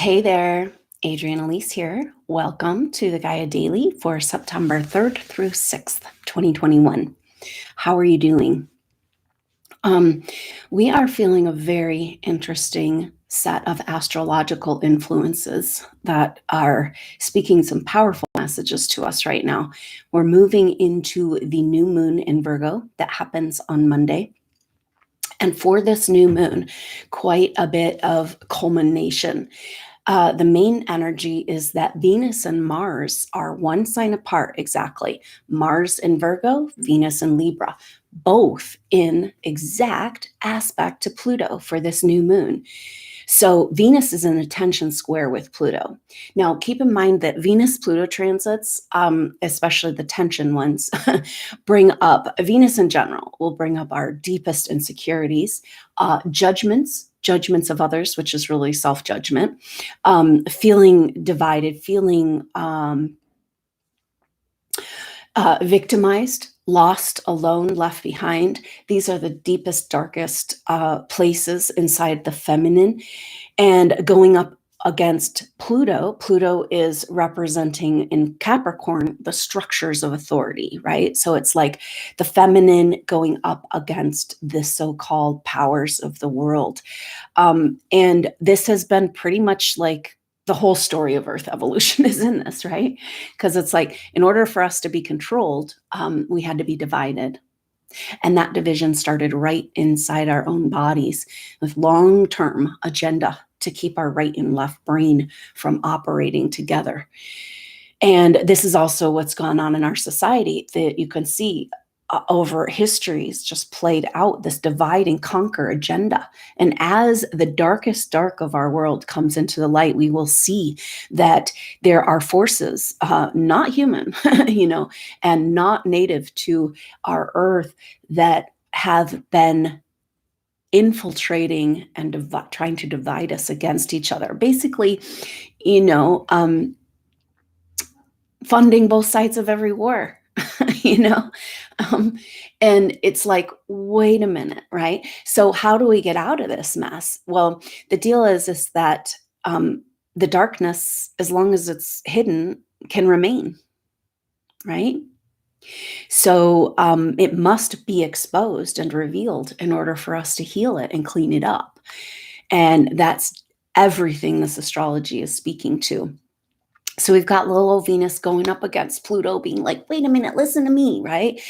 Hey there, Adrienne Elise here. Welcome to the Gaia Daily for September 3rd through 6th, 2021. How are you doing? We are feeling a very interesting set of astrological influences that are speaking some powerful messages to us right now. We're moving into the new moon in Virgo that happens on Monday. And for this new moon, quite a bit of culmination. The main energy is that Venus and Mars are one sign apart exactly. Mars in Virgo, Venus in Libra, both in exact aspect to Pluto for this new moon. So Venus is in a tension square with Pluto. Now, keep in mind that Venus-Pluto transits, especially the tension ones, bring up, Venus in general will bring up our deepest insecurities, judgments of others, which is really self-judgment, feeling divided, feeling victimized, lost, alone, left behind. These are the deepest, darkest places inside the feminine. And going up against Pluto, Pluto is representing in Capricorn the structures of authority, right? So it's like the feminine going up against the so-called powers of the world. And this has been pretty much like the whole story of Earth evolution is in this, right? Because it's like, in order for us to be controlled, we had to be divided. And that division started right inside our own bodies with long-term agenda to keep our right and left brain from operating together. And this is also what's gone on in our society that you can see over histories just played out, this divide and conquer agenda. And as the darkest dark of our world comes into the light, we will see that there are forces, not human, and not native to our earth, that have been infiltrating and trying to divide us against each other. Basically, funding both sides of every war. And it's like, wait a minute, right? So how do we get out of this mess? Well, the deal is that the darkness, as long as it's hidden, can remain, right? So it must be exposed and revealed in order for us to heal it and clean it up. And that's everything this astrology is speaking to. So we've got little old Venus going up against Pluto, being like, wait a minute, listen to me, right?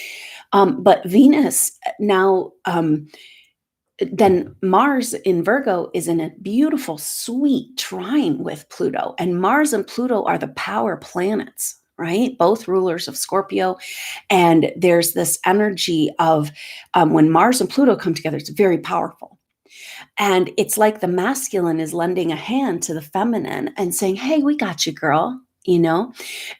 But Venus now, then Mars in Virgo is in a beautiful, sweet trine with Pluto. And Mars and Pluto are the power planets, right? Both rulers of Scorpio. And there's this energy of when Mars and Pluto come together, it's very powerful. And it's like the masculine is lending a hand to the feminine and saying, hey, we got you, girl,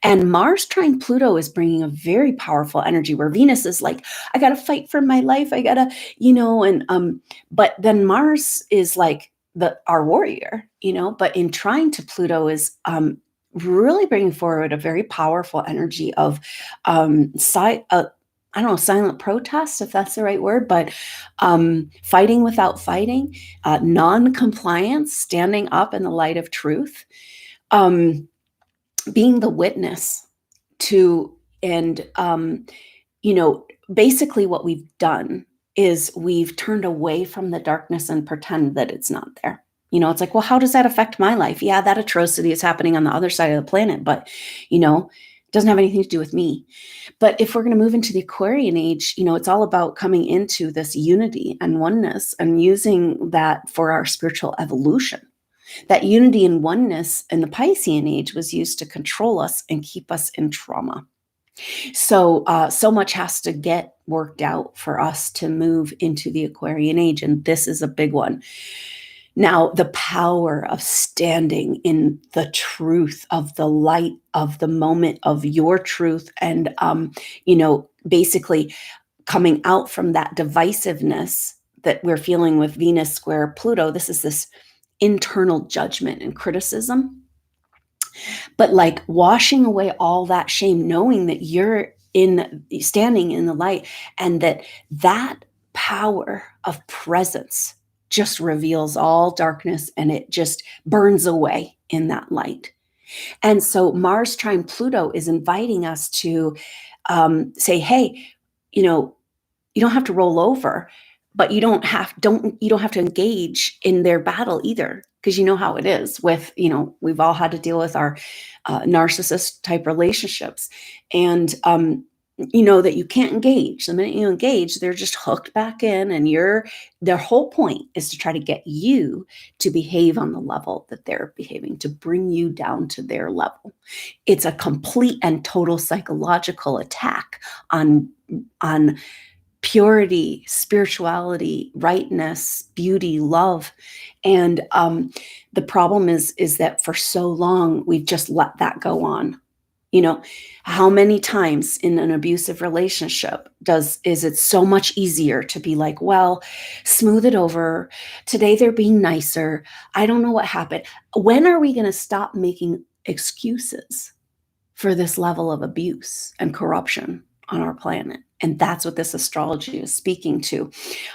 And Mars trine Pluto is bringing a very powerful energy where Venus is like, I got to fight for my life. I got to, but then Mars is like our warrior, but in trine to Pluto is really bringing forward a very powerful energy of I don't know, silent protest, if that's the right word, but fighting without fighting, non-compliance, standing up in the light of truth, being the witness to, and, basically what we've done is we've turned away from the darkness and pretend that it's not there. It's like, well, how does that affect my life? Yeah, that atrocity is happening on the other side of the planet, but, doesn't have anything to do with me. But if we're going to move into the Aquarian age, it's all about coming into this unity and oneness and using that for our spiritual evolution. That unity and oneness in the Piscean age was used to control us and keep us in trauma. So much has to get worked out for us to move into the Aquarian age. And this is a big one. Now, the power of standing in the truth of the light of the moment of your truth and, basically coming out from that divisiveness that we're feeling with Venus square Pluto. This is this internal judgment and criticism, but like washing away all that shame, knowing that you're standing in the light and that power of presence just reveals all darkness and it just burns away in that light. And so Mars trine Pluto is inviting us to say, hey, you know, you don't have to roll over, but you don't have to engage in their battle either, because you know how it is with, we've all had to deal with our narcissist type relationships, and you know that you can't engage. The minute you engage, they're just hooked back in, and their whole point is to try to get you to behave on the level that they're behaving, to bring you down to their level. It's a complete and total psychological attack on purity, spirituality, rightness, beauty, love. And the problem is that for so long we've just let that go on. How many times in an abusive relationship is it so much easier to be like, well, smooth it over. Today they're being nicer. I don't know what happened. When are we going to stop making excuses for this level of abuse and corruption on our planet? And that's what this astrology is speaking to.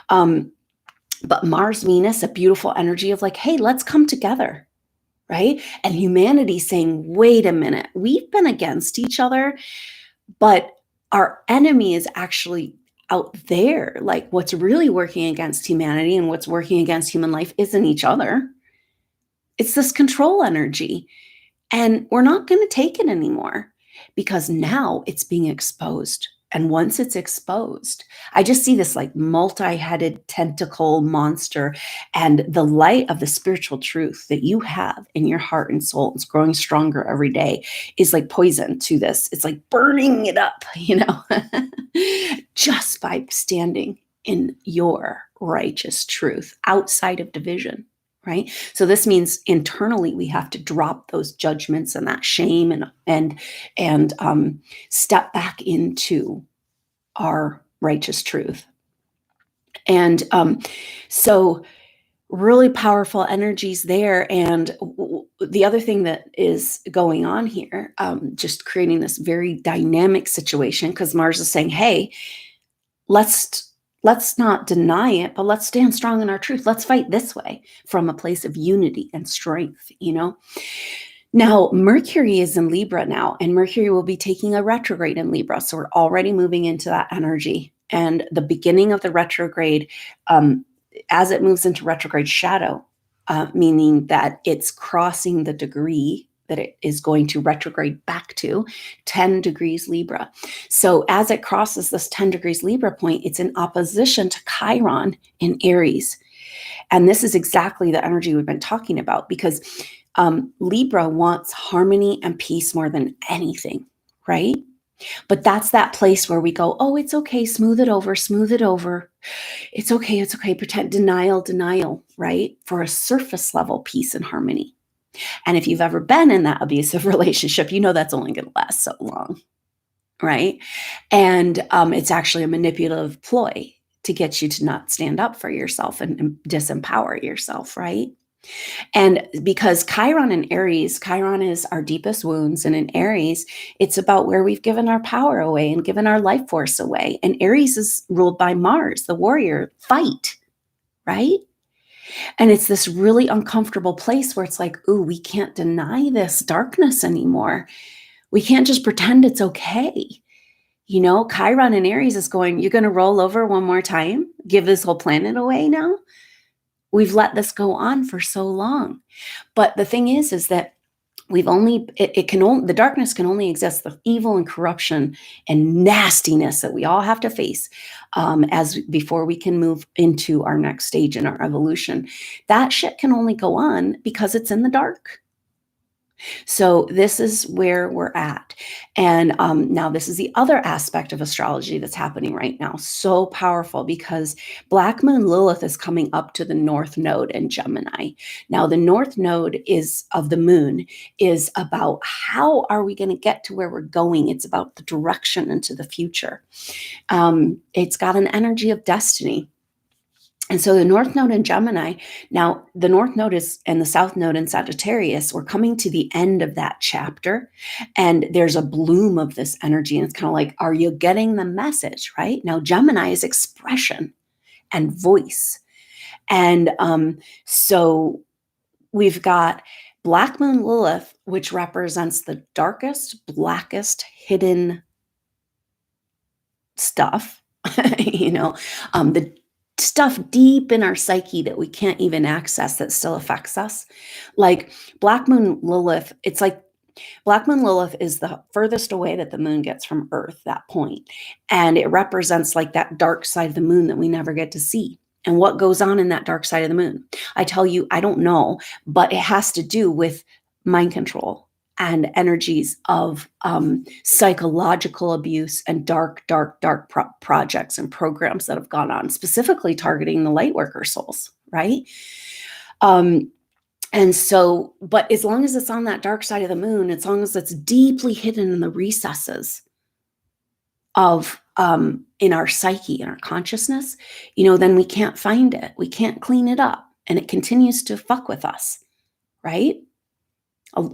But Mars, Venus, a beautiful energy of like, hey, let's come together, right? And humanity saying, wait a minute, we've been against each other, but our enemy is actually out there. Like, what's really working against humanity and what's working against human life isn't each other. It's this control energy. And we're not going to take it anymore, because now it's being exposed. And once it's exposed, I just see this like multi-headed tentacle monster, and the light of the spiritual truth that you have in your heart and soul is growing stronger every day, is like poison to this. It's like burning it up, just by standing in your righteous truth outside of division. Right. So this means internally we have to drop those judgments and that shame and step back into our righteous truth. And so really powerful energies there. And the other thing that is going on here, just creating this very dynamic situation, because Mars is saying, hey, let's not deny it, but let's stand strong in our truth. Let's fight this way from a place of unity and strength, Now, Mercury is in Libra now, and Mercury will be taking a retrograde in Libra. So we're already moving into that energy. And the beginning of the retrograde, as it moves into retrograde shadow, meaning that it's crossing the degree that it is going to retrograde back to 10 degrees Libra. So as it crosses this 10 degrees Libra point, it's in opposition to Chiron in Aries. And this is exactly the energy we've been talking about, because Libra wants harmony and peace more than anything, right? But that's that place where we go, oh, it's okay, smooth it over. It's okay, pretend, denial, right? For a surface level peace and harmony. And if you've ever been in that abusive relationship, that's only going to last so long, right? And it's actually a manipulative ploy to get you to not stand up for yourself and disempower yourself, right? And because Chiron in Aries, Chiron is our deepest wounds. And in Aries, it's about where we've given our power away and given our life force away. And Aries is ruled by Mars, the warrior, fight, right? And it's this really uncomfortable place where it's like, ooh, we can't deny this darkness anymore. We can't just pretend it's okay. Chiron in Aries is going, you're going to roll over one more time? Give this whole planet away now? We've let this go on for so long. But the thing is that the darkness can only exist, the evil and corruption and nastiness that we all have to face before we can move into our next stage in our evolution. That shit can only go on because it's in the dark. So this is where we're at. And now this is the other aspect of astrology that's happening right now. So powerful, because Black Moon Lilith is coming up to the North Node in Gemini. Now the North Node of the moon is about how are we going to get to where we're going. It's about the direction into the future. It's got an energy of destiny. And so the North Node in Gemini, now the North Node and the South Node in Sagittarius, we're coming to the end of that chapter, and there's a bloom of this energy. And it's kind of like, are you getting the message, right? Now Gemini is expression and voice. And so we've got Black Moon Lilith, which represents the darkest, blackest, hidden stuff, the stuff deep in our psyche that we can't even access that still affects us. Like Black Moon Lilith, it's like Black Moon Lilith is the furthest away that the moon gets from Earth, that point. And it represents like that dark side of the moon that we never get to see. And what goes on in that dark side of the moon? I tell you, I don't know, but it has to do with mind control and energies of psychological abuse and dark projects and programs that have gone on, specifically targeting the light worker souls, right? And so, but as long as it's on that dark side of the moon, as long as it's deeply hidden in the recesses of in our psyche, in our consciousness, then we can't find it. We can't clean it up, and it continues to fuck with us, right?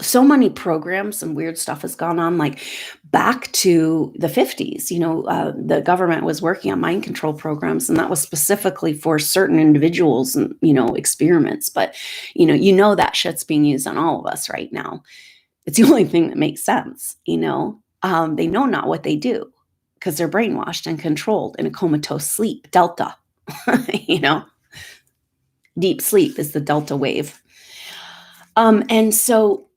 So many programs and weird stuff has gone on, like back to the 50s. The government was working on mind control programs, and that was specifically for certain individuals and, experiments. But, that shit's being used on all of us right now. It's the only thing that makes sense. They know not what they do because they're brainwashed and controlled in a comatose sleep, delta, deep sleep is the delta wave. And so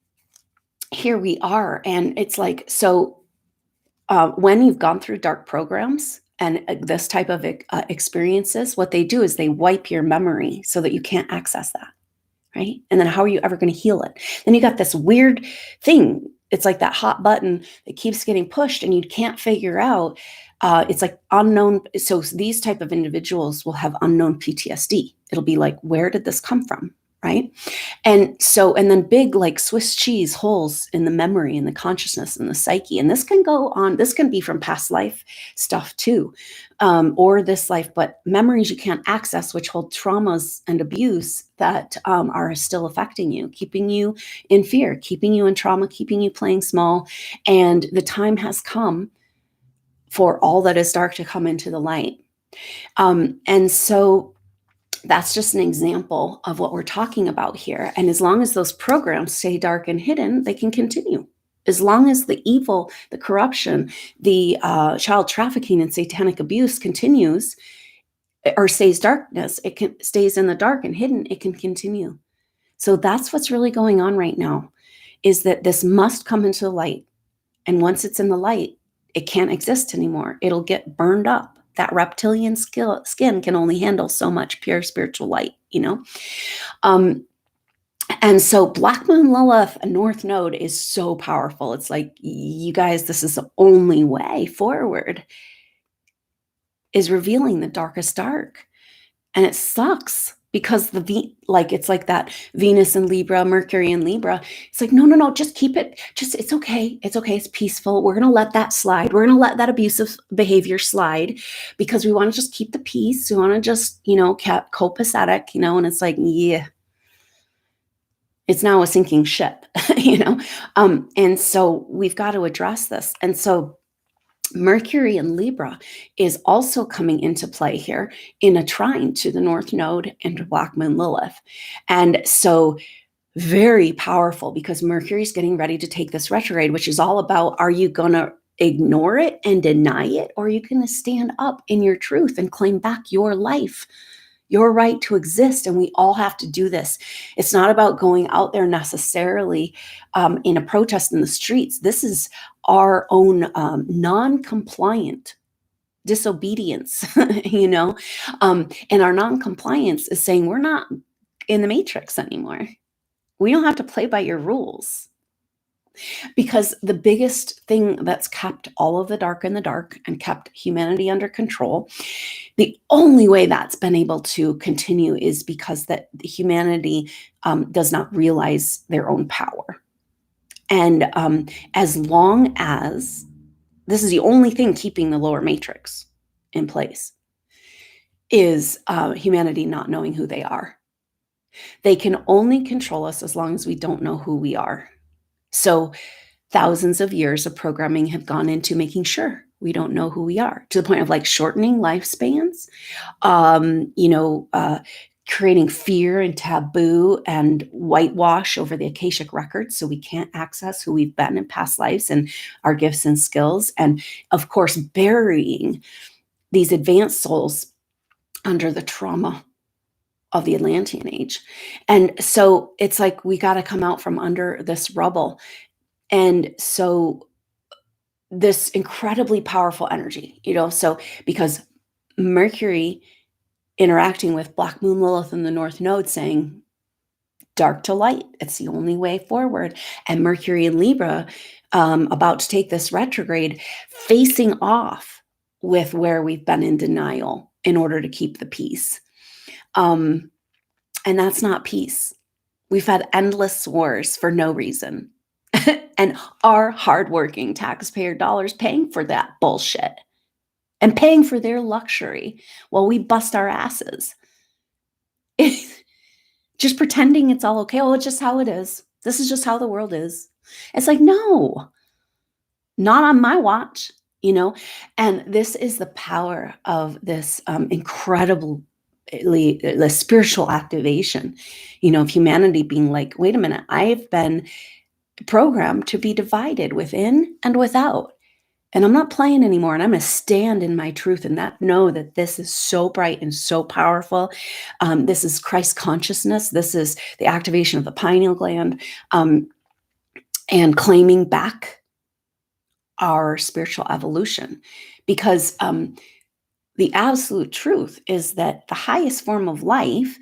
here we are, and it's like, so when you've gone through dark programs and this type of experiences, what they do is they wipe your memory so that you can't access that, right? And then how are you ever going to heal it? Then you got this weird thing. It's like that hot button that keeps getting pushed and you can't figure out. It's like unknown. So these type of individuals will have unknown PTSD. It'll be like, where did this come from? Right. And then big, like Swiss cheese holes in the memory and the consciousness and the psyche. And this can go on, this can be from past life stuff too, or this life, but memories you can't access, which hold traumas and abuse that are still affecting you, keeping you in fear, keeping you in trauma, keeping you playing small. And the time has come for all that is dark to come into the light. And so that's just an example of what we're talking about here. And as long as those programs stay dark and hidden, they can continue. As long as the evil, the corruption, the child trafficking and satanic abuse continues or stays darkness, stays in the dark and hidden, it can continue. So that's what's really going on right now, is that this must come into the light. And once it's in the light, it can't exist anymore. It'll get burned up. That reptilian skin can only handle so much pure spiritual light, And so Black Moon Lilith, a North Node, is so powerful. It's like, you guys, this is the only way forward, is revealing the darkest dark. And it sucks because it's like that Venus and Libra, Mercury and Libra. It's like, no, just keep it. It's okay. It's okay. It's peaceful. We're going to let that slide. We're going to let that abusive behavior slide because we want to just keep the peace. We want to just, copacetic, and it's like, yeah, it's now a sinking ship, and so we've got to address this. And so Mercury in Libra is also coming into play here in a trine to the North Node and to Black Moon Lilith. And so very powerful because Mercury is getting ready to take this retrograde, which is all about, are you going to ignore it and deny it? Or are you going to stand up in your truth and claim back your life, your right to exist? And we all have to do this. It's not about going out there necessarily in a protest in the streets. This is our own non-compliant disobedience, and our non-compliance is saying we're not in the matrix anymore. We don't have to play by your rules. Because the biggest thing that's kept all of the dark in the dark and kept humanity under control, the only way that's been able to continue is because that humanity does not realize their own power. And as long as this is the only thing keeping the lower matrix in place, is humanity not knowing who they are. They can only control us as long as we don't know who we are. So thousands of years of programming have gone into making sure we don't know who we are, to the point of like shortening lifespans, creating fear and taboo and whitewash over the Akashic records, so we can't access who we've been in past lives and our gifts and skills. And of course, burying these advanced souls under the trauma of the Atlantean age. And so it's like we got to come out from under this rubble. And so this incredibly powerful energy, so because Mercury interacting with Black Moon Lilith in the North Node saying, dark to light, it's the only way forward. And Mercury in Libra, about to take this retrograde, facing off with where we've been in denial in order to keep the peace. And that's not peace. We've had endless wars for no reason. And our hardworking taxpayer dollars paying for that bullshit and paying for their luxury while we bust our asses. Just pretending it's all okay. Oh, it's just how it is. This is just how the world is. It's like, no, not on my watch, And this is the power of this incredibly the spiritual activation, of humanity being like, wait a minute, I've been programmed to be divided within and without. And I'm not playing anymore. And I'm going to stand in my truth and know that this is so bright and so powerful. This is Christ consciousness. This is the activation of the pineal gland, and claiming back our spiritual evolution. Because the absolute truth is that the highest form of life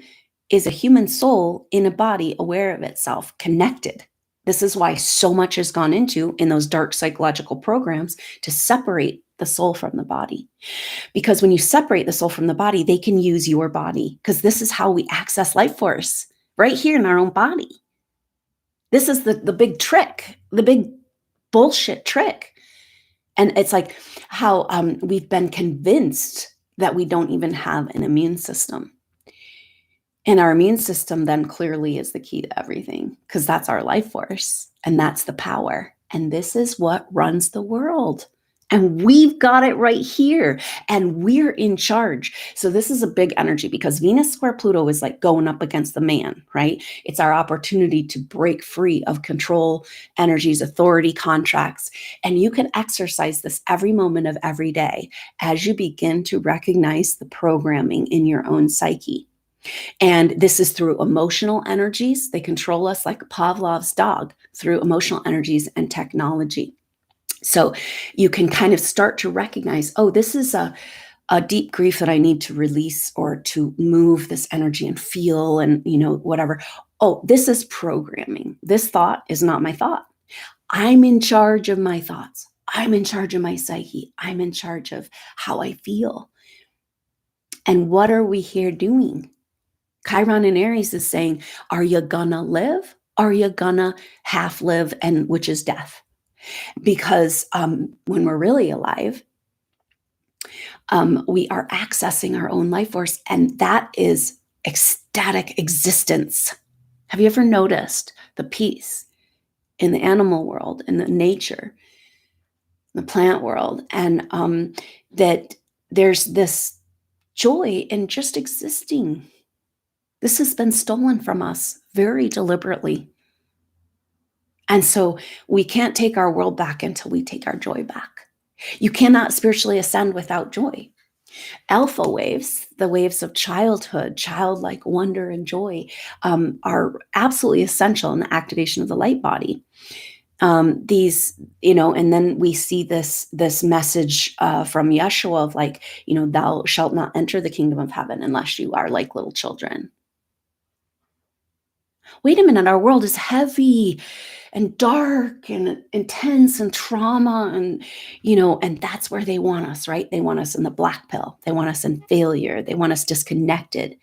is a human soul in a body aware of itself, connected. This is why so much has gone into in those dark psychological programs to separate the soul from the body. Because when you separate the soul from the body, they can use your body, because this is how we access life force, right here in our own body. This is the big trick, the big bullshit trick. And it's like how we've been convinced that we don't even have an immune system. And our immune system then clearly is the key to everything, because that's our life force and that's the power. And this is what runs the world. And we've got it right here and we're in charge. So this is a big energy, because Venus square Pluto is like going up against the man, right? It's our opportunity to break free of control energies, authority, contracts. And you can exercise this every moment of every day as you begin to recognize the programming in your own psyche. And this is through emotional energies. They control us like Pavlov's dog, through emotional energies and technology. So you can kind of start to recognize, oh, this is a deep grief that I need to release or to move this energy and feel and, whatever. Oh, this is programming. This thought is not my thought. I'm in charge of my thoughts. I'm in charge of my psyche. I'm in charge of how I feel. And what are we here doing? Chiron in Aries is saying, are you gonna live? Are you gonna half live, and which is death? Because when we're really alive, we are accessing our own life force, and that is ecstatic existence. Have you ever noticed the peace in the animal world, in the nature, the plant world, and that there's this joy in just existing? This has been stolen from us very deliberately. And so we can't take our world back until we take our joy back. You cannot spiritually ascend without joy. Alpha waves, the waves of childhood, childlike wonder and joy, are absolutely essential in the activation of the light body. These, and then we see this message from Yeshua of like, thou shalt not enter the kingdom of heaven unless you are like little children. Wait a minute, our world is heavy and dark and intense and trauma, and and that's where they want us, right? They want us in the black pill. They want us in failure. They want us disconnected.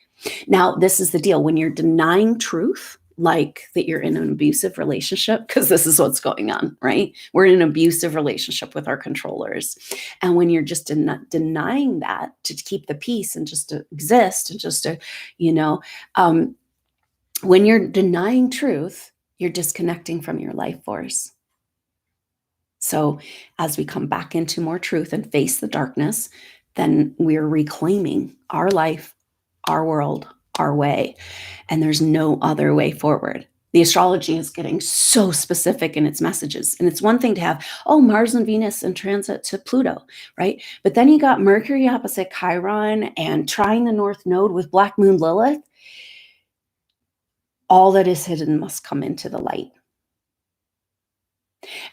Now, this is the deal. When you're denying truth, like that you're in an abusive relationship, because this is what's going on, right? We're in an abusive relationship with our controllers. And when you're just denying that to keep the peace and just to exist and just to, when you're denying truth, you're disconnecting from your life force. So as we come back into more truth and face the darkness, then we're reclaiming our life, our world, our way, and there's no other way forward. The astrology is getting so specific in its messages. And it's one thing to have, oh, Mars and Venus in transit to Pluto, right? But then you got Mercury opposite Chiron and trine the North Node with Black Moon Lilith. All that is hidden must come into the light.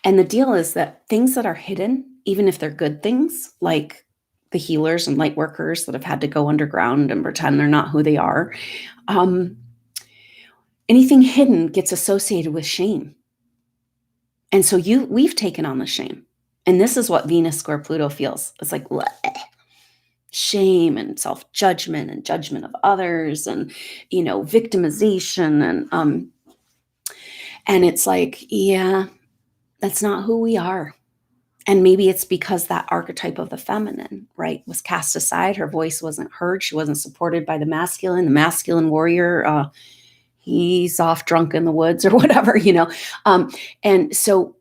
And the deal is that things that are hidden, even if they're good things, like the healers and light workers that have had to go underground and pretend they're not who they are, anything hidden gets associated with shame. And so we've taken on the shame. And this is what Venus square Pluto feels. It's like bleh, shame and self-judgment and judgment of others and, victimization. And it's like, yeah, that's not who we are. And maybe it's because that archetype of the feminine, right, was cast aside. Her voice wasn't heard. She wasn't supported by the masculine warrior. He's off drunk in the woods or whatever, and so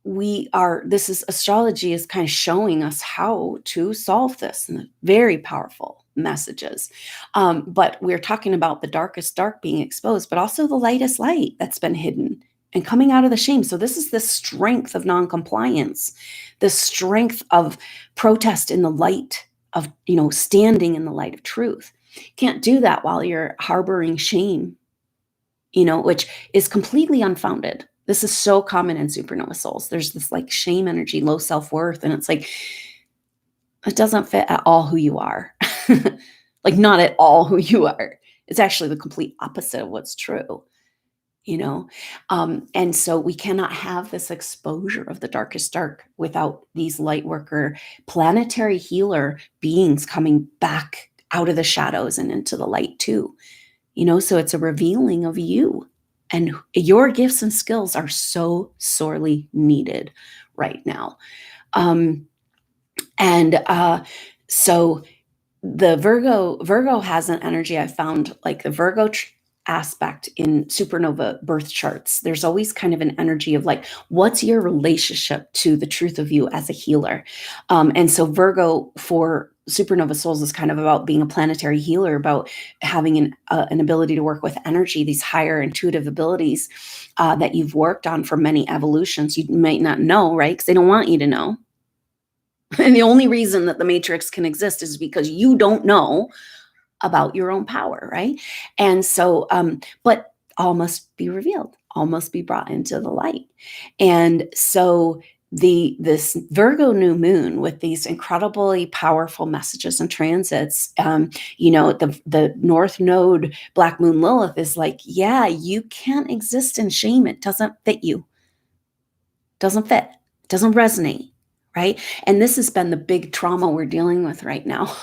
astrology is kind of showing us how to solve this in very powerful messages. But we're talking about the darkest dark being exposed, but also the lightest light that's been hidden and coming out of the shame. So this is the strength of noncompliance, the strength of protest in the light of, standing in the light of truth. Can't do that while you're harboring shame, which is completely unfounded. This is so common in supernova souls. There's this like shame energy, low self-worth. And it's like, it doesn't fit at all who you are. Like not at all who you are. It's actually the complete opposite of what's true, and so we cannot have this exposure of the darkest dark without these light worker, planetary healer beings coming back out of the shadows and into the light too. So it's a revealing of you, and your gifts and skills are so sorely needed right now. So the Virgo has an energy. I found like the Virgo aspect in supernova birth charts. There's always kind of an energy of like, what's your relationship to the truth of you as a healer? And so Virgo for supernova souls is kind of about being a planetary healer, about having an ability to work with energy, these higher intuitive abilities that you've worked on for many evolutions. You might not know, right? Because they don't want you to know. And the only reason that the matrix can exist is because you don't know about your own power, right? And so, but all must be revealed, all must be brought into the light. And so this Virgo new moon with these incredibly powerful messages and transits, the North Node, Black Moon Lilith is like, yeah, you can't exist in shame. It doesn't fit you. Doesn't fit. Doesn't resonate, right? And this has been the big trauma we're dealing with right now.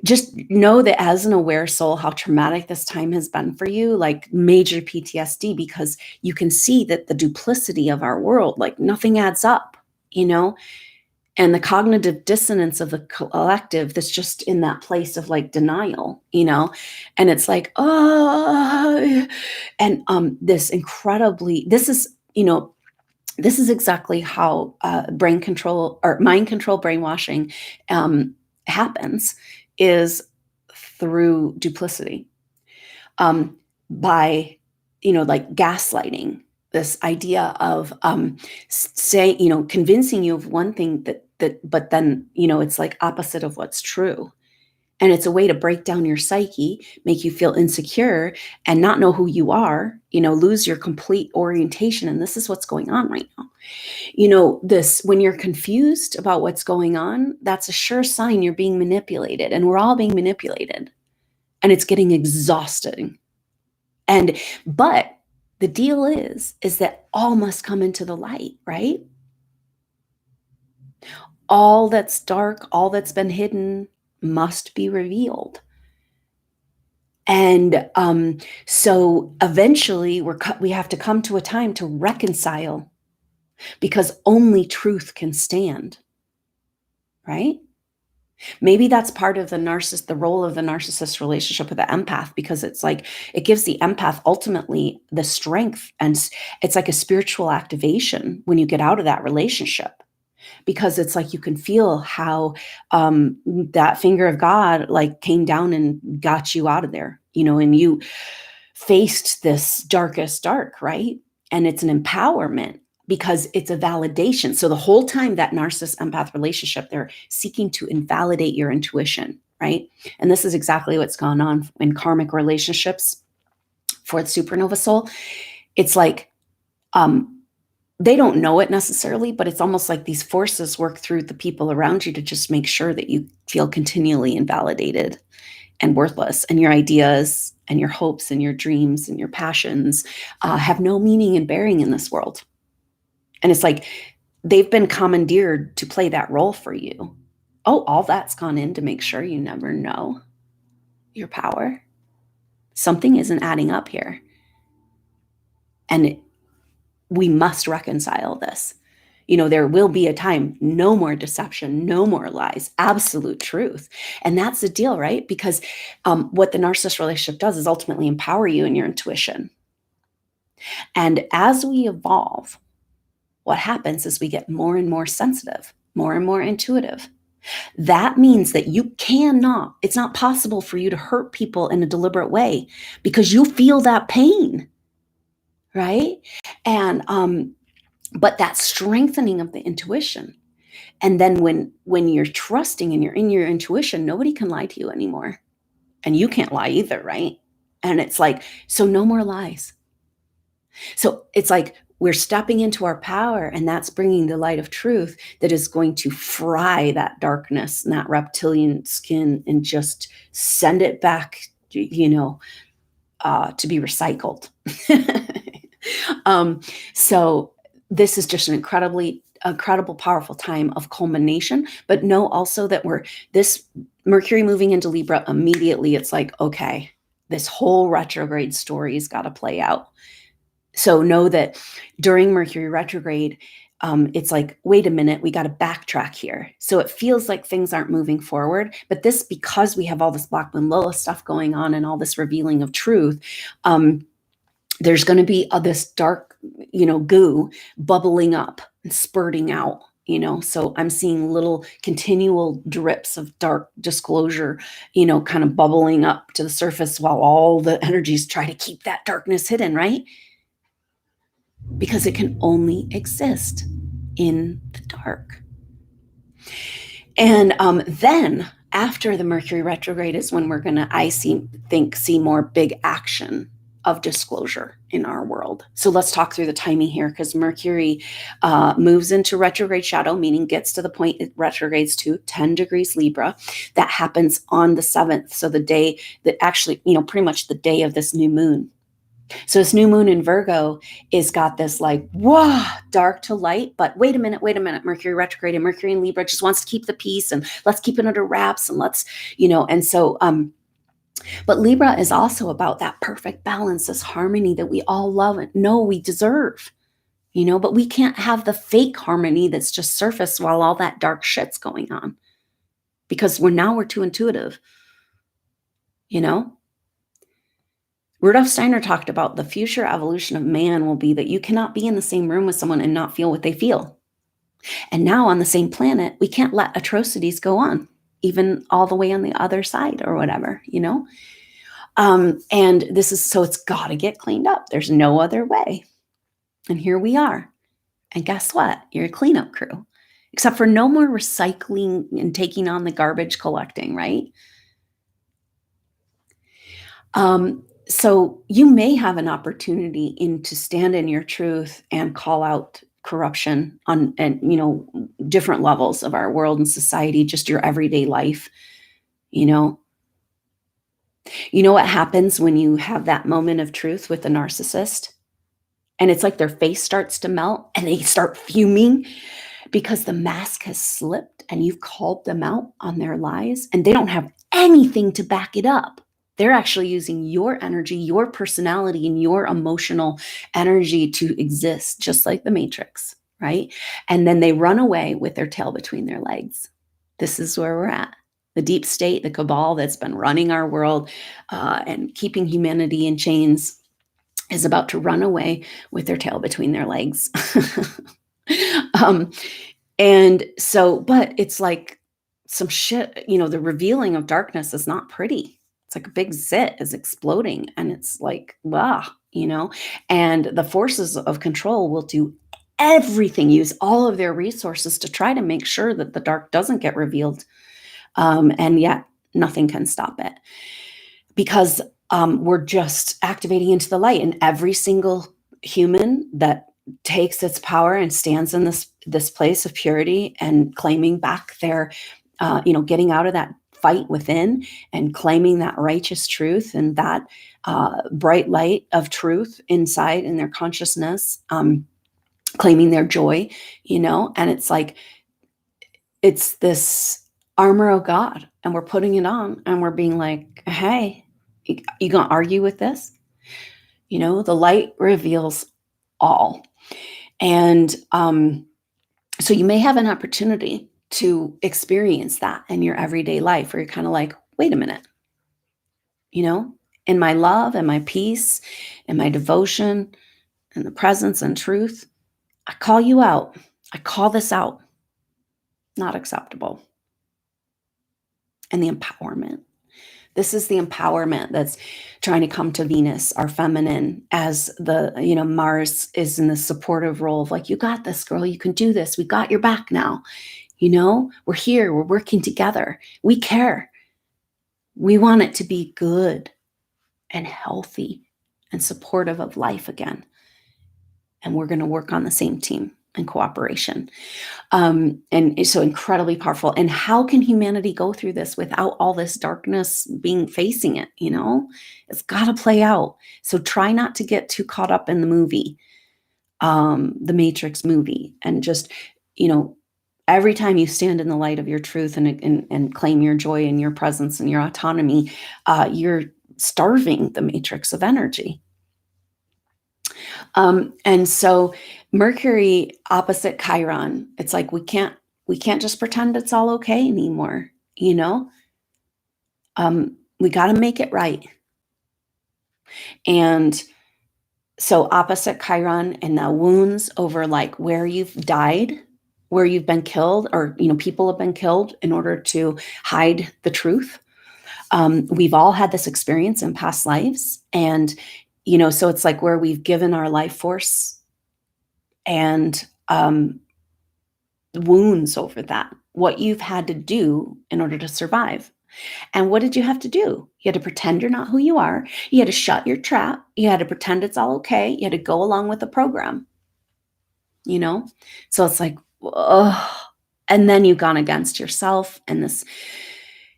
Just know that as an aware soul, how traumatic this time has been for you, like major PTSD, because you can see that the duplicity of our world, like nothing adds up, and the cognitive dissonance of the collective that's just in that place of like denial, and it's like, oh, and this is exactly how brain control or mind control brainwashing happens, is through duplicity, by, like gaslighting, this idea of saying, convincing you of one thing but then, it's like opposite of what's true. And it's a way to break down your psyche, make you feel insecure and not know who you are, lose your complete orientation. And this is what's going on right now. When you're confused about what's going on, that's a sure sign you're being manipulated, and we're all being manipulated, and it's getting exhausting. But the deal is that all must come into the light, right? All that's dark, all that's been hidden must be revealed. And so eventually we have to come to a time to reconcile, because only truth can stand, right? Maybe that's part of the role of the narcissist relationship with the empath, because it's like, it gives the empath ultimately the strength, and it's like a spiritual activation when you get out of that relationship, because it's like you can feel how that finger of God like came down and got you out of there. and you faced this darkest dark, right? And it's an empowerment because it's a validation. So the whole time that narcissist empath relationship, they're seeking to invalidate your intuition, right? And this is exactly what's gone on in karmic relationships for the supernova soul. It's like, they don't know it necessarily, but it's almost like these forces work through the people around you to just make sure that you feel continually invalidated and worthless, and your ideas and your hopes and your dreams and your passions have no meaning and bearing in this world. And it's like they've been commandeered to play that role for you. Oh, all that's gone in to make sure you never know your power. Something isn't adding up here. And we must reconcile this. There will be a time, no more deception, no more lies, absolute truth. And that's the deal, right? Because what the narcissist relationship does is ultimately empower you in your intuition. And as we evolve, what happens is we get more and more sensitive, more and more intuitive. That means that it's not possible for you to hurt people in a deliberate way because you feel that pain, right? And, but that strengthening of the intuition. And then when you're trusting and you're in your intuition, nobody can lie to you anymore. And you can't lie either, right? And it's like, so no more lies. So it's like we're stepping into our power, and that's bringing the light of truth that is going to fry that darkness and that reptilian skin and just send it back, to be recycled. So this is just an incredible, powerful time of culmination. But know also that this Mercury moving into Libra immediately, it's like, okay, this whole retrograde story's got to play out. So know that during Mercury retrograde, it's like, wait a minute, we got to backtrack here. So it feels like things aren't moving forward, but because we have all this Black Moon Lilith stuff going on and all this revealing of truth, there's going to be this dark, goo bubbling up and spurting out, so I'm seeing little continual drips of dark disclosure, kind of bubbling up to the surface while all the energies try to keep that darkness hidden, right? Because it can only exist in the dark. And then after the Mercury retrograde is when we're going to, see more big action of disclosure in our world. So let's talk through the timing here, because Mercury moves into retrograde shadow, meaning gets to the point it retrogrades to 10 degrees Libra. That happens on the 7th. So the day that actually, pretty much the day of this new moon. So this new moon in Virgo is got this like, whoa, dark to light, but wait a minute, Mercury retrograde and Mercury in Libra just wants to keep the peace and let's keep it under wraps and let's, and so, but Libra is also about that perfect balance, this harmony that we all love and know we deserve, but we can't have the fake harmony that's just surface while all that dark shit's going on, because we're too intuitive, Rudolf Steiner talked about the future evolution of man will be that you cannot be in the same room with someone and not feel what they feel. And now on the same planet, we can't let atrocities go on, even all the way on the other side or whatever, and so it's got to get cleaned up. There's no other way. And here we are. And guess what? You're a cleanup crew, except for no more recycling and taking on the garbage collecting, right? So you may have an opportunity to stand in your truth and call out corruption on, different levels of our world and society, just your everyday life. What happens when you have that moment of truth with a narcissist? And it's like their face starts to melt and they start fuming because the mask has slipped and you've called them out on their lies and they don't have anything to back it up. They're actually using your energy, your personality, and your emotional energy to exist, just like the Matrix, right? And then they run away with their tail between their legs. This is where we're at. The deep state, the cabal that's been running our world and keeping humanity in chains is about to run away with their tail between their legs. And so, but it's like some shit, the revealing of darkness is not pretty. It's like a big zit is exploding, and it's like, wow, and the forces of control will do everything, use all of their resources to try to make sure that the dark doesn't get revealed. And yet nothing can stop it, because we're just activating into the light, and every single human that takes its power and stands in this place of purity and claiming back their, getting out of that fight within and claiming that righteous truth and that bright light of truth inside in their consciousness, claiming their joy, and it's like, it's this armor of God, and we're putting it on, and we're being like, hey, you gonna argue with this? The light reveals all. And so you may have an opportunity to experience that in your everyday life, where you're kind of like, wait a minute, in my love and my peace and my devotion and the presence and truth, I call you out. I call this out. Not acceptable. And the empowerment. This is the empowerment that's trying to come to Venus, our feminine, as the, Mars is in the supportive role of like, you got this, girl, you can do this. We got your back now. We're here, we're working together. We care. We want it to be good and healthy and supportive of life again. And we're going to work on the same team in cooperation. And it's so incredibly powerful. And how can humanity go through this without all this darkness facing it? It's got to play out. So try not to get too caught up in the movie, the Matrix movie, and just, every time you stand in the light of your truth and claim your joy and your presence and your autonomy, you're starving the matrix of energy. And so Mercury opposite Chiron, it's like we can't just pretend it's all okay anymore. We got to make it right. And so opposite Chiron, and the wounds over like where you've died, where you've been killed, or people have been killed in order to hide the truth. We've all had this experience in past lives, and so it's like where we've given our life force and wounds over that, what you've had to do in order to survive. And what did you have to do? You had to pretend you're not who you are. You had to shut your trap. You had to pretend it's all okay. You had to go along with the program, So it's like, ugh. And then you've gone against yourself and this,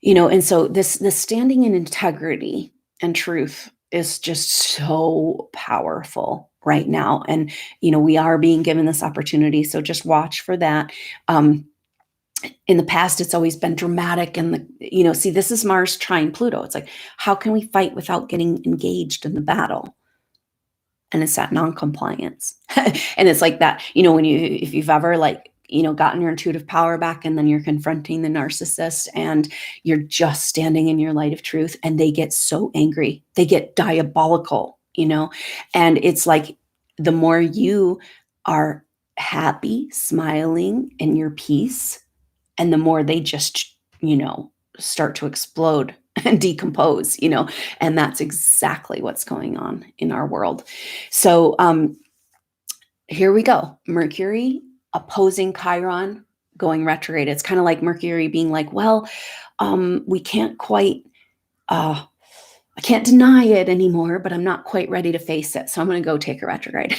and so this standing in integrity and truth is just so powerful right now. And, we are being given this opportunity. So just watch for that. In the past, it's always been dramatic. And see, this is Mars trine Pluto. It's like, how can we fight without getting engaged in the battle? And it's that non-compliance. And it's like that, if you've ever gotten your intuitive power back, and then you're confronting the narcissist and you're just standing in your light of truth, and they get so angry, they get diabolical, and it's like, the more you are happy, smiling in your peace, and the more they just, start to explode and decompose, and that's exactly what's going on in our world. So here we go. Mercury opposing Chiron, going retrograde. It's kind of like Mercury being like, well, we can't quite, I can't deny it anymore, but I'm not quite ready to face it. So I'm going to go take a retrograde.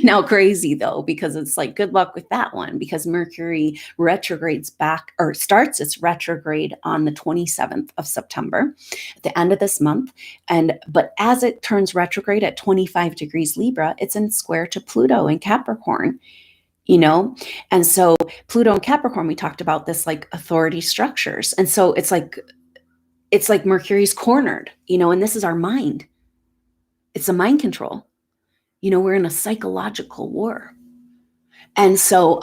Now crazy though, because it's like, good luck with that one, because Mercury retrogrades back, or starts its retrograde on the 27th of September at the end of this month. But as it turns retrograde at 25 degrees Libra, it's in square to Pluto in Capricorn. And so Pluto and Capricorn, we talked about this, like authority structures. And so it's like Mercury's cornered, and this is our mind. It's a mind control. We're in a psychological war. And so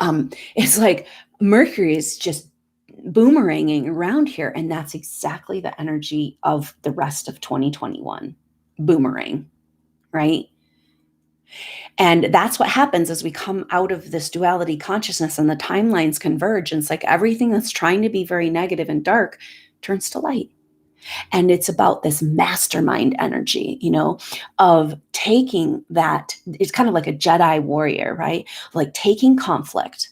it's like Mercury is just boomeranging around here. And that's exactly the energy of the rest of 2021. Boomerang, right? And that's what happens as we come out of this duality consciousness and the timelines converge. And it's like everything that's trying to be very negative and dark turns to light. And it's about this mastermind energy, of taking that. It's kind of like a Jedi warrior, right? Like taking conflict.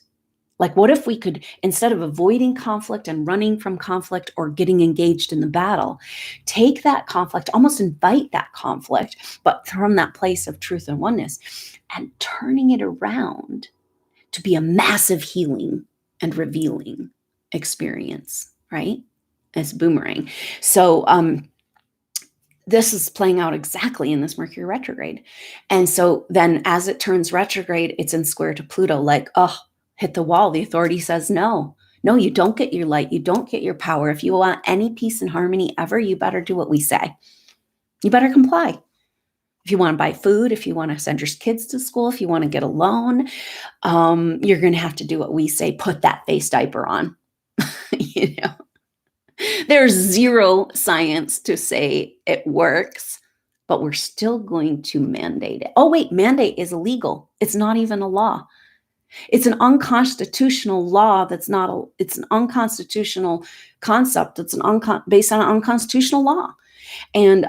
Like, what if we could, instead of avoiding conflict and running from conflict or getting engaged in the battle, take that conflict, almost invite that conflict, but from that place of truth and oneness, and turning it around to be a massive healing and revealing experience, right? It's boomerang. So, this is playing out exactly in this Mercury retrograde. And so then as it turns retrograde, it's in square to Pluto, like, oh, hit the wall. The authority says no. No, you don't get your light. You don't get your power. If you want any peace and harmony ever, you better do what we say. You better comply. If you want to buy food, if you want to send your kids to school, if you want to get a loan, you're going to have to do what we say. Put that face diaper on. There's zero science to say it works, but we're still going to mandate it. Oh, wait, mandate is illegal. It's not even a law. It's an unconstitutional law it's an unconstitutional concept. It's based on an unconstitutional law. And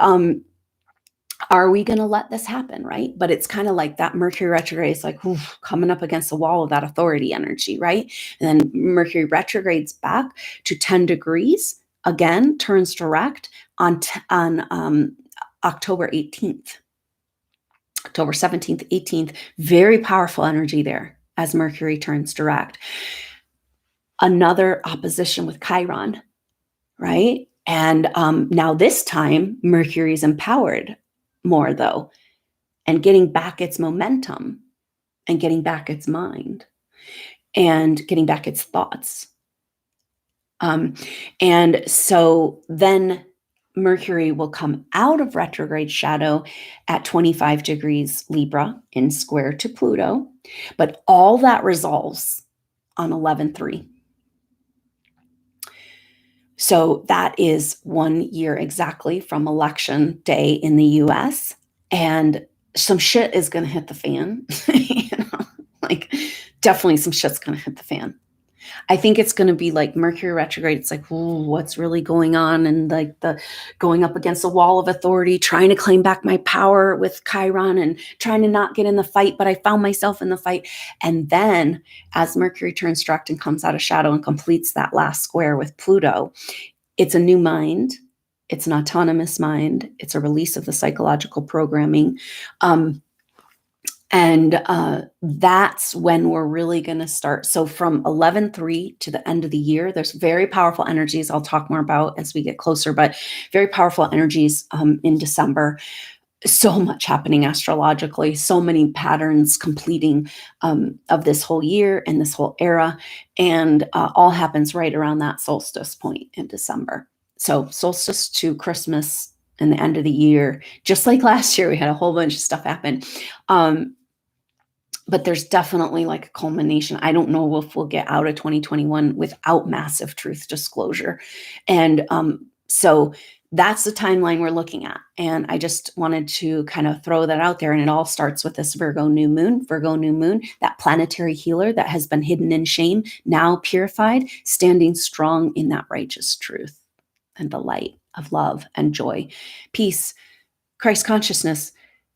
are we going to let this happen, right? But it's kind of like that Mercury retrograde is like coming up against the wall of that authority energy, right? And then Mercury retrogrades back to 10 degrees, again, turns direct on October 18th. October 17th, 18th, very powerful energy there as Mercury turns direct. Another opposition with Chiron, right? And now this time, Mercury is empowered more, though, and getting back its momentum and getting back its mind and getting back its thoughts. And so then Mercury will come out of retrograde shadow at 25 degrees Libra in square to Pluto, but all that resolves on 11/3. So that is 1 year exactly from election day in the US, and some shit is going to hit the fan. Like definitely some shit's going to hit the fan. I think it's going to be like Mercury retrograde. It's like, ooh, what's really going on? And like the going up against the wall of authority, trying to claim back my power with Chiron and trying to not get in the fight, but I found myself in the fight. And then as Mercury turns direct and comes out of shadow and completes that last square with Pluto, it's a new mind. It's an autonomous mind. It's a release of the psychological programming. And that's when we're really going to start. So from 11/3 to the end of the year, there's very powerful energies I'll talk more about as we get closer, but very powerful energies in December. So much happening astrologically, so many patterns completing of this whole year and this whole era. And all happens right around that solstice point in December. So solstice to Christmas and the end of the year, just like last year, we had a whole bunch of stuff happen. But there's definitely like a culmination. I don't know if we'll get out of 2021 without massive truth disclosure. And so that's the timeline we're looking at. And I just wanted to kind of throw that out there. And it all starts with this Virgo new moon, that planetary healer that has been hidden in shame, now purified, standing strong in that righteous truth and the light of love and joy, peace, Christ consciousness.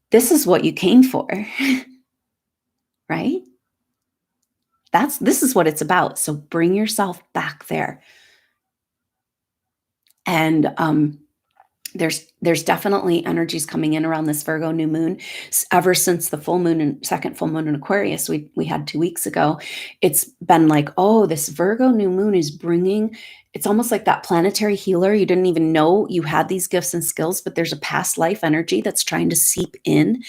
This is what you came for. Right? This is what it's about. So bring yourself back there. And there's definitely energies coming in around this Virgo new moon. Ever since the full moon and second full moon in Aquarius we had 2 weeks ago, it's been like, oh, this Virgo new moon is bringing, it's almost like that planetary healer. You didn't even know you had these gifts and skills, but there's a past life energy that's trying to seep in,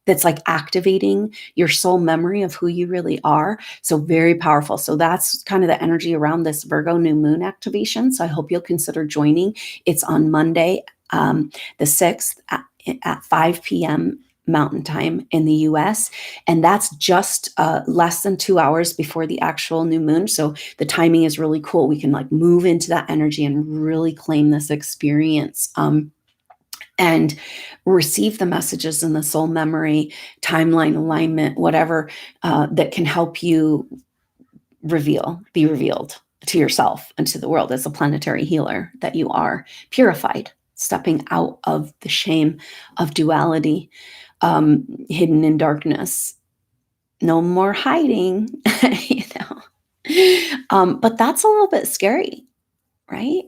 that's like activating your soul memory of who you really are. So very powerful. So that's kind of the energy around this Virgo new moon activation. So I hope you'll consider joining. It's on Monday, the 6th at 5 p.m. Mountain Time in the US. And that's just less than 2 hours before the actual new moon. So the timing is really cool. We can like move into that energy and really claim this experience. And receive the messages in the soul memory, timeline alignment, whatever that can help you be revealed to yourself and to the world as a planetary healer that you are, purified, stepping out of the shame of duality, hidden in darkness. No more hiding, you know. But that's a little bit scary, right?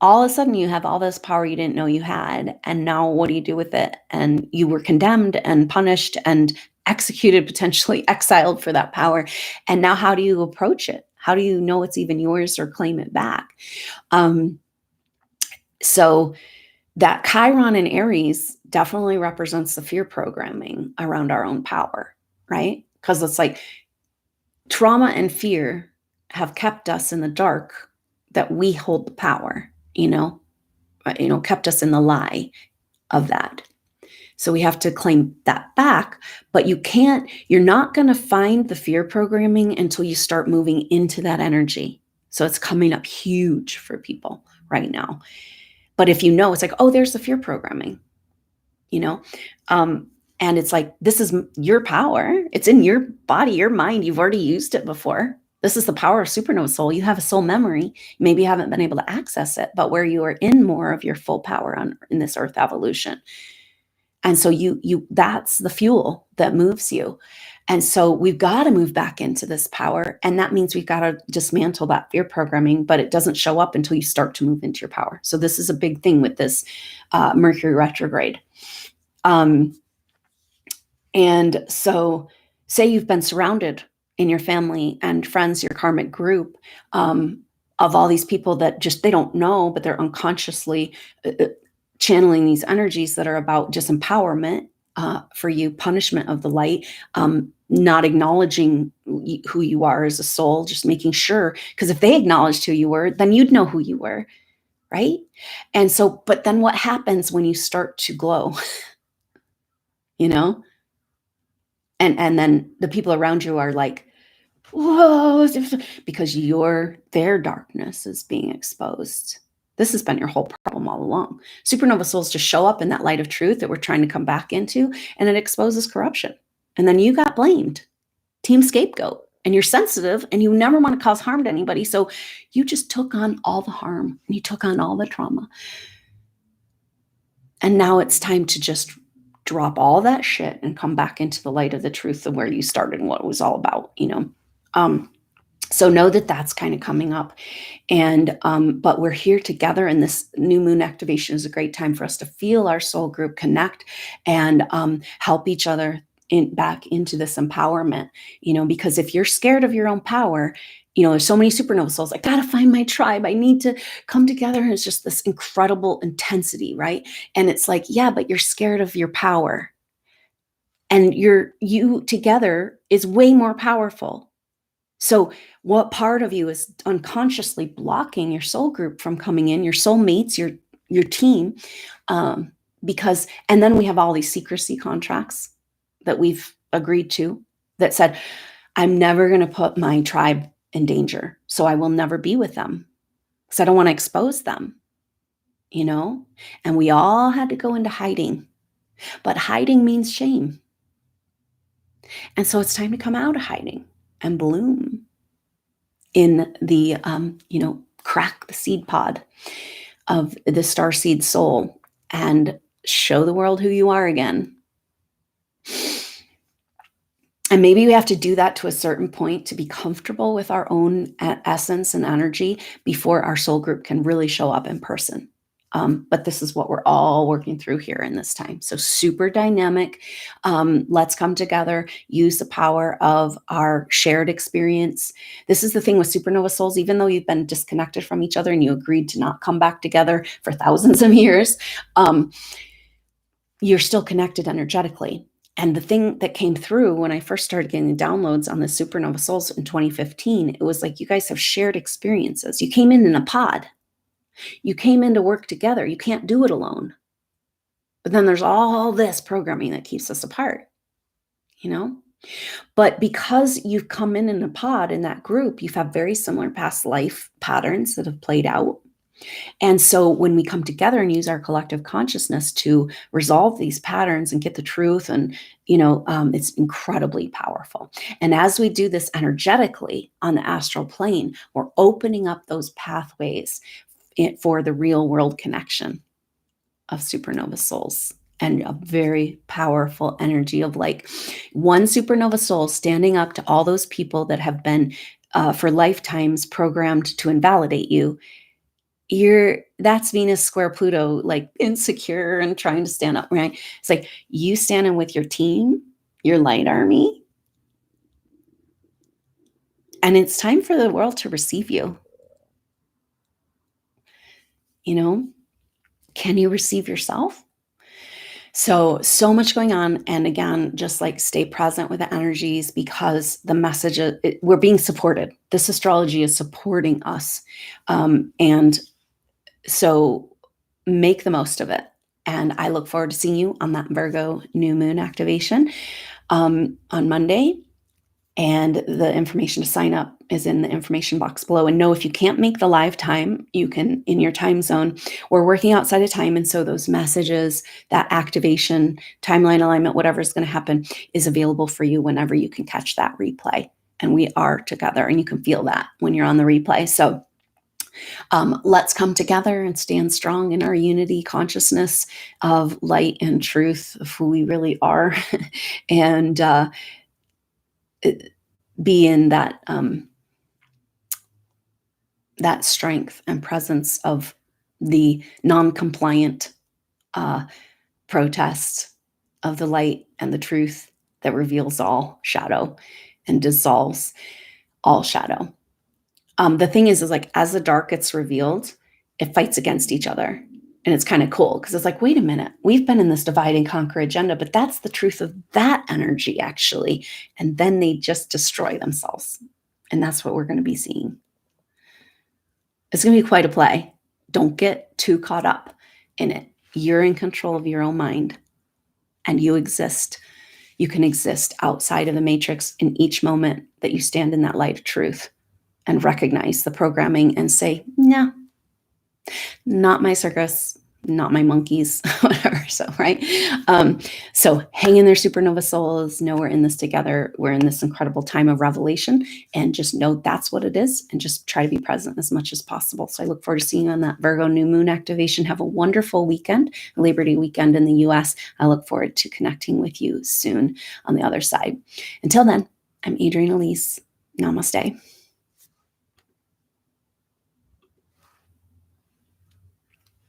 All of a sudden you have all this power you didn't know you had, and now what do you do with it? And you were condemned and punished and executed, potentially exiled for that power. And now how do you approach it? How do you know it's even yours or claim it back? So that Chiron in Aries definitely represents the fear programming around our own power, right? Because it's like trauma and fear have kept us in the dark, that we hold the power, kept us in the lie of that. So we have to claim that back, but you're not going to find the fear programming until you start moving into that energy. So it's coming up huge for people right now. But if it's like, oh, there's the fear programming, and it's like, this is your power. It's in your body, your mind. You've already used it before. This is the power of supernova soul. You have a soul memory. Maybe you haven't been able to access it, but where you are in more of your full power in this earth evolution. And so that's the fuel that moves you. And so we've got to move back into this power. And that means we've got to dismantle that fear programming, but it doesn't show up until you start to move into your power. So this is a big thing with this Mercury retrograde. And so say you've been surrounded in your family and friends, your karmic group, of all these people that they don't know, but they're unconsciously channeling these energies that are about just empowerment for you, punishment of the light, not acknowledging who you are as a soul, just making sure, because if they acknowledged who you were, then you'd know who you were, right? And so, but then what happens when you start to glow? And then the people around you are like, whoa, because their darkness is being exposed. This has been your whole problem all along. Supernova souls just show up in that light of truth that we're trying to come back into, and it exposes corruption. And then you got blamed, team scapegoat, and you're sensitive and you never want to cause harm to anybody. So you just took on all the harm and you took on all the trauma. And now it's time to just drop all that shit and come back into the light of the truth of where you started and what it was all about, So know that that's kind of coming up. And but we're here together, and this new moon activation is a great time for us to feel our soul group connect and help each other back into this empowerment, because if you're scared of your own power, there's so many supernova souls. I got to find my tribe. I need to come together. And it's just this incredible intensity, right? And it's like, yeah, but you're scared of your power. And you together is way more powerful. So what part of you is unconsciously blocking your soul group from coming in, your soulmates, your team? And then we have all these secrecy contracts that we've agreed to that said, I'm never going to put my tribe in danger. So I will never be with them because I don't want to expose them, and we all had to go into hiding, but hiding means shame. And so it's time to come out of hiding and bloom in the, crack the seed pod of the starseed soul and show the world who you are again. And maybe we have to do that to a certain point to be comfortable with our own essence and energy before our soul group can really show up in person. But this is what we're all working through here in this time. So super dynamic. Let's come together, use the power of our shared experience. This is the thing with supernova souls, even though you've been disconnected from each other and you agreed to not come back together for thousands of years, you're still connected energetically. And the thing that came through when I first started getting the downloads on the supernova souls in 2015, it was like, you guys have shared experiences. You came in a pod. You came in to work together. You can't do it alone. But then there's all this programming that keeps us apart, But because you've come in a pod in that group, you've had very similar past life patterns that have played out. And so when we come together and use our collective consciousness to resolve these patterns and get the truth, and it's incredibly powerful. And as we do this energetically on the astral plane, we're opening up those pathways for the real world connection of supernova souls, and a very powerful energy of like one supernova soul standing up to all those people that have been for lifetimes programmed to invalidate you. That's Venus square Pluto, like insecure and trying to stand up, right? It's like you standing with your team, your light army, and it's time for the world to receive you. Can you receive yourself? So much going on. And again, just like stay present with the energies, because the message, we're being supported. This astrology is supporting us. And so make the most of it. And I look forward to seeing you on that Virgo new moon activation on Monday. And the information to sign up is in the information box below. And know if you can't make the live time, you can in your time zone. We're working outside of time. And so those messages, that activation, timeline alignment, whatever is going to happen is available for you whenever you can catch that replay. And we are together, and you can feel that when you're on the replay. So let's come together and stand strong in our unity consciousness of light and truth of who we really are. And be in that that strength and presence of the non-compliant protest of the light and the truth that reveals all shadow and dissolves all shadow. The thing is like as the dark gets revealed, it fights against each other. And it's kind of cool because it's like, wait a minute, we've been in this divide and conquer agenda, but that's the truth of that energy actually. And then they just destroy themselves. And that's what we're going to be seeing. It's going to be quite a play. Don't get too caught up in it. You're in control of your own mind, and you exist. You can exist outside of the matrix in each moment that you stand in that light of truth and recognize the programming and say, no, not my circus, not my monkeys, whatever. So, right. So hang in there, supernova souls. Know we're in this together. We're in this incredible time of revelation, and just know that's what it is, and just try to be present as much as possible. So I look forward to seeing you on that Virgo new moon activation. Have a wonderful weekend, Labor Day weekend in the US. I look forward to connecting with you soon on the other side. Until then, I'm Adrienne Elise. Namaste.